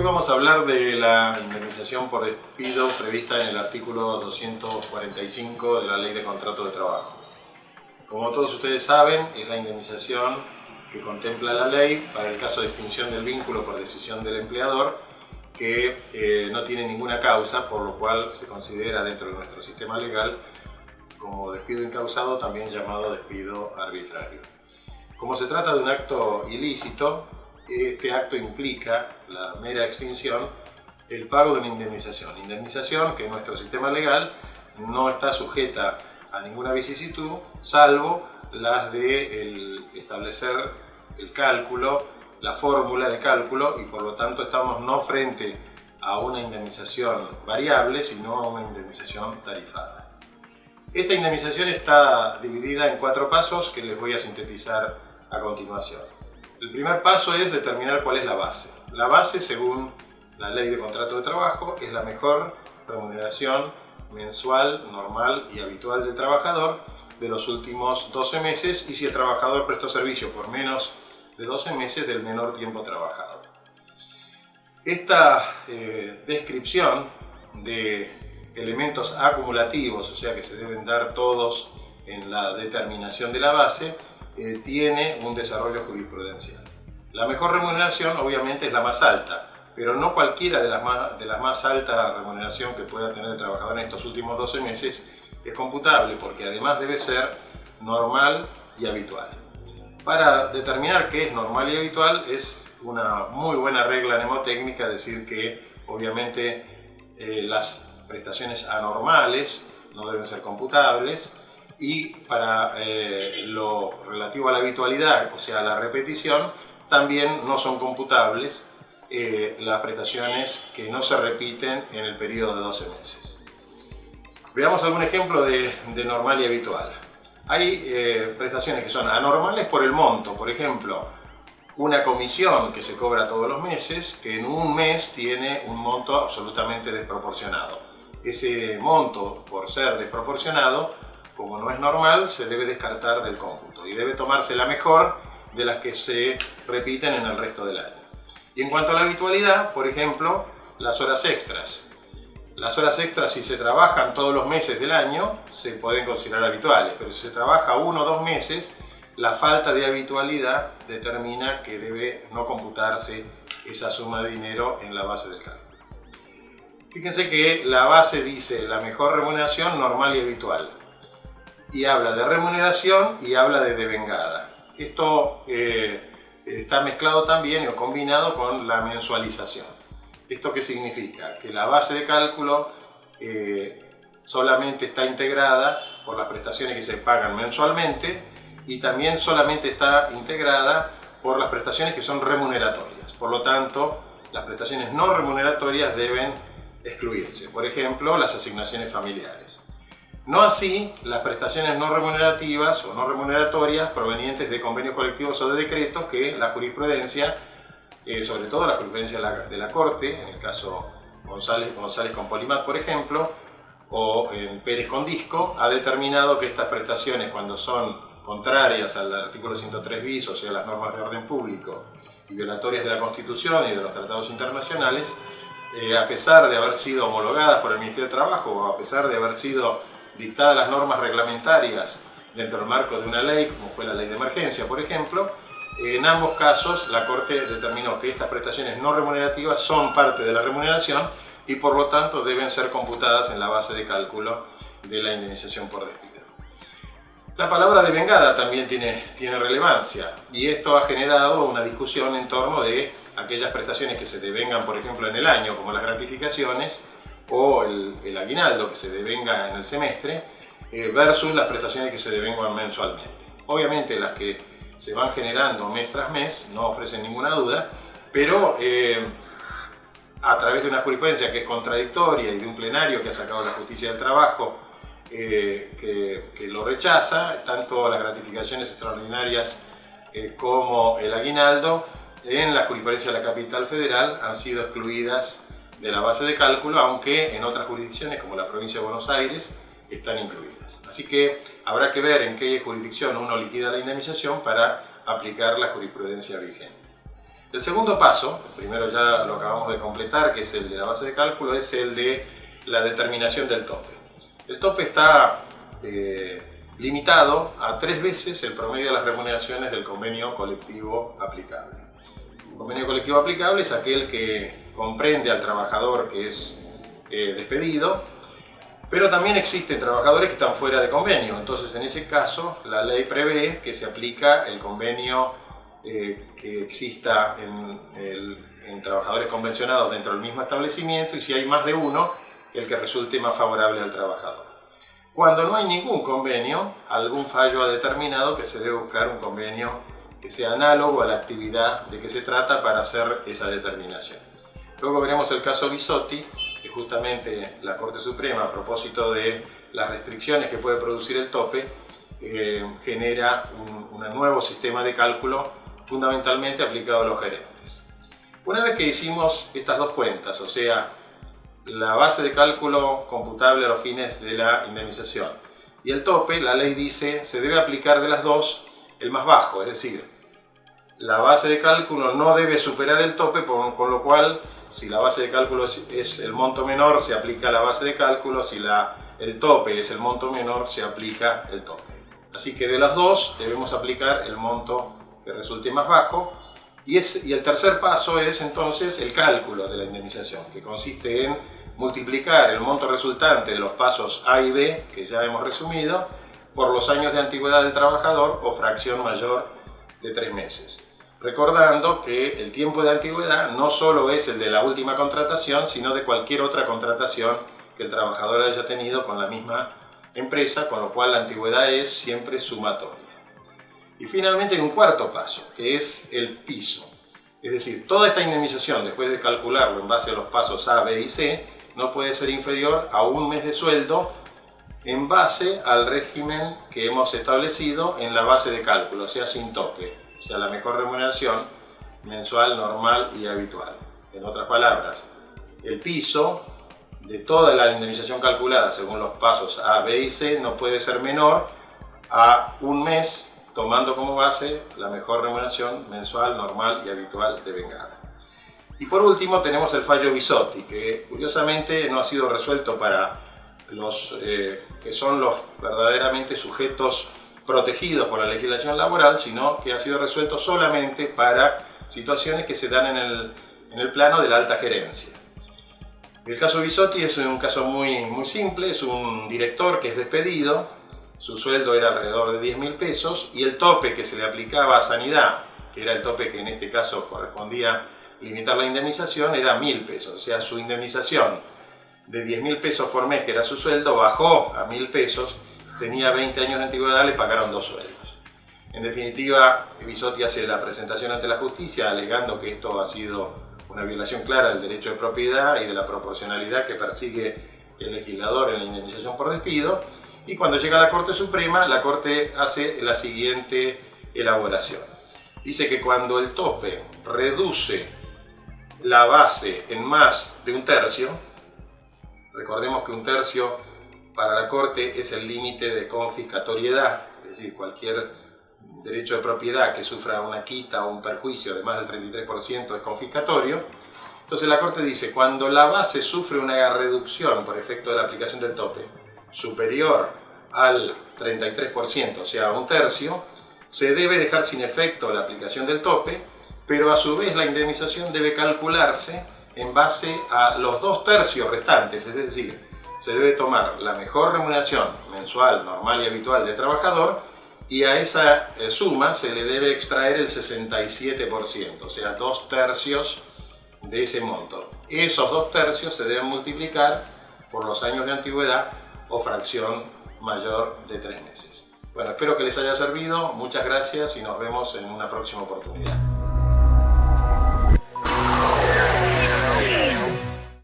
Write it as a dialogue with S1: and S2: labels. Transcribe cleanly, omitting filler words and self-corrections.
S1: vamos a hablar de la indemnización por despido prevista en el artículo 245 de la Ley de Contrato de Trabajo. Como todos ustedes saben, es la indemnización que contempla la ley para el caso de extinción del vínculo por decisión del empleador que no tiene ninguna causa, por lo cual se considera dentro de nuestro sistema legal como despido incausado, también llamado despido arbitrario. Como se trata de un acto ilícito, este acto implica la mera extinción, el pago de una indemnización que en nuestro sistema legal no está sujeta a ninguna vicisitud, salvo las de establecer el cálculo, la fórmula de cálculo, y por lo tanto estamos no frente a una indemnización variable, sino a una indemnización tarifada. Esta indemnización está dividida en 4 pasos que les voy a sintetizar a continuación. El primer paso es determinar cuál es la base. La base, según la Ley de Contrato de Trabajo, es la mejor remuneración mensual, normal y habitual del trabajador de los últimos 12 meses y si el trabajador prestó servicio por menos de 12 meses del menor tiempo trabajado. Esta descripción de elementos acumulativos, o sea que se deben dar todos en la determinación de la base, tiene un desarrollo jurisprudencial. La mejor remuneración obviamente es la más alta, pero no cualquiera de la más alta remuneración que pueda tener el trabajador en estos últimos 12 meses es computable, porque además debe ser normal y habitual. Para determinar qué es normal y habitual es una muy buena regla mnemotécnica decir que obviamente las prestaciones anormales no deben ser computables, y para lo relativo a la habitualidad, o sea, a la repetición, también no son computables las prestaciones que no se repiten en el periodo de 12 meses. Veamos algún ejemplo de normal y habitual. Hay prestaciones que son anormales por el monto, por ejemplo, una comisión que se cobra todos los meses, que en un mes tiene un monto absolutamente desproporcionado. Ese monto, por ser desproporcionado, como no es normal, se debe descartar del cómputo y debe tomarse la mejor de las que se repiten en el resto del año. Y en cuanto a la habitualidad, por ejemplo, las horas extras. Las horas extras, si se trabajan todos los meses del año, se pueden considerar habituales, pero si se trabaja 1 o 2 meses, la falta de habitualidad determina que debe no computarse esa suma de dinero en la base del cálculo. Fíjense que la base dice la mejor remuneración normal y habitual, y habla de remuneración y habla de devengada. Esto está mezclado también o combinado con la mensualización. ¿Esto qué significa? Que la base de cálculo solamente está integrada por las prestaciones que se pagan mensualmente y también solamente está integrada por las prestaciones que son remuneratorias. Por lo tanto, las prestaciones no remuneratorias deben excluirse. Por ejemplo, las asignaciones familiares. No así las prestaciones no remunerativas o no remuneratorias provenientes de convenios colectivos o de decretos que la jurisprudencia, sobre todo la jurisprudencia de la Corte, en el caso González con Polimat, por ejemplo, o en Pérez con Disco, ha determinado que estas prestaciones, cuando son contrarias al artículo 103 bis, o sea, las normas de orden público, y violatorias de la Constitución y de los tratados internacionales, a pesar de haber sido homologadas por el Ministerio de Trabajo o a pesar de haber sido dictadas las normas reglamentarias dentro del marco de una ley, como fue la ley de emergencia, por ejemplo, en ambos casos la Corte determinó que estas prestaciones no remunerativas son parte de la remuneración y por lo tanto deben ser computadas en la base de cálculo de la indemnización por despido. La palabra devengada también tiene relevancia, y esto ha generado una discusión en torno de aquellas prestaciones que se devengan, por ejemplo, en el año, como las gratificaciones o el aguinaldo que se devenga en el semestre, versus las prestaciones que se devengan mensualmente. Obviamente las que se van generando mes tras mes no ofrecen ninguna duda, pero a través de una jurisprudencia que es contradictoria y de un plenario que ha sacado la Justicia del Trabajo que lo rechaza, tanto las gratificaciones extraordinarias como el aguinaldo, en la jurisprudencia de la Capital Federal han sido excluidas de la base de cálculo, aunque en otras jurisdicciones como la provincia de Buenos Aires están incluidas. Así que habrá que ver en qué jurisdicción uno liquida la indemnización para aplicar la jurisprudencia vigente. El segundo paso, primero ya lo acabamos de completar, que es el de la base de cálculo, es el de la determinación del tope. El tope está limitado a 3 veces el promedio de las remuneraciones del convenio colectivo aplicable. Un convenio colectivo aplicable es aquel que comprende al trabajador que es despedido, pero también existen trabajadores que están fuera de convenio. Entonces, en ese caso, la ley prevé que se aplica el convenio que exista en trabajadores convencionados dentro del mismo establecimiento, y si hay más de uno, el que resulte más favorable al trabajador. Cuando no hay ningún convenio, algún fallo ha determinado que se debe buscar un convenio que sea análogo a la actividad de que se trata para hacer esa determinación. Luego veremos el caso Bisotti, que justamente la Corte Suprema, a propósito de las restricciones que puede producir el tope, genera un nuevo sistema de cálculo fundamentalmente aplicado a los gerentes. Una vez que hicimos estas dos cuentas, o sea, la base de cálculo computable a los fines de la indemnización y el tope, la ley dice se debe aplicar de las dos el más bajo, es decir, la base de cálculo no debe superar el tope, con lo cual si la base de cálculo es el monto menor, se aplica la base de cálculo, si el tope es el monto menor, se aplica el tope. Así que de las dos debemos aplicar el monto que resulte más bajo, y el tercer paso es entonces el cálculo de la indemnización, que consiste en multiplicar el monto resultante de los pasos A y B, que ya hemos resumido, por los años de antigüedad del trabajador o fracción mayor de 3 meses. Recordando que el tiempo de antigüedad no solo es el de la última contratación, sino de cualquier otra contratación que el trabajador haya tenido con la misma empresa, con lo cual la antigüedad es siempre sumatoria. Y finalmente hay un cuarto paso, que es el piso. Es decir, toda esta indemnización, después de calcularlo en base a los pasos A, B y C, no puede ser inferior a 1 mes de sueldo en base al régimen que hemos establecido en la base de cálculo, o sea, sin tope, o sea, la mejor remuneración mensual, normal y habitual. En otras palabras, el piso de toda la indemnización calculada según los pasos A, B y C no puede ser menor a 1 mes, tomando como base la mejor remuneración mensual, normal y habitual de vengada. Y por último tenemos el fallo Bisotti, que curiosamente no ha sido resuelto para los que son los verdaderamente sujetos protegidos por la legislación laboral, sino que ha sido resuelto solamente para situaciones que se dan en el plano de la alta gerencia. El caso Bisotti es un caso muy simple, es un director que es despedido. Su sueldo era alrededor de 10.000 pesos y el tope que se le aplicaba a Sanidad, que era el tope que en este caso correspondía limitar la indemnización, era 1.000 pesos. O sea, su indemnización de 10.000 pesos por mes, que era su sueldo, bajó a 1.000 pesos, tenía 20 años de antigüedad, le pagaron 2 sueldos. En definitiva, Bisotti hace la presentación ante la justicia alegando que esto ha sido una violación clara del derecho de propiedad y de la proporcionalidad que persigue el legislador en la indemnización por despido. Y cuando llega a la Corte Suprema, la Corte hace la siguiente elaboración. Dice que cuando el tope reduce la base en más de 1/3, recordemos que 1/3 para la Corte es el límite de confiscatoriedad, es decir, cualquier derecho de propiedad que sufra una quita o un perjuicio de más del 33% es confiscatorio. Entonces la Corte dice, cuando la base sufre una reducción por efecto de la aplicación del tope superior al 33%, o sea, 1/3, se debe dejar sin efecto la aplicación del tope, pero a su vez la indemnización debe calcularse en base a los 2/3 restantes, es decir, se debe tomar la mejor remuneración mensual, normal y habitual del trabajador, y a esa suma se le debe extraer el 67%, o sea, 2/3 de ese monto. Esos 2/3 se deben multiplicar por los años de antigüedad o fracción mayor de 3 meses. Bueno, espero que les haya servido, muchas gracias y nos vemos en una próxima oportunidad.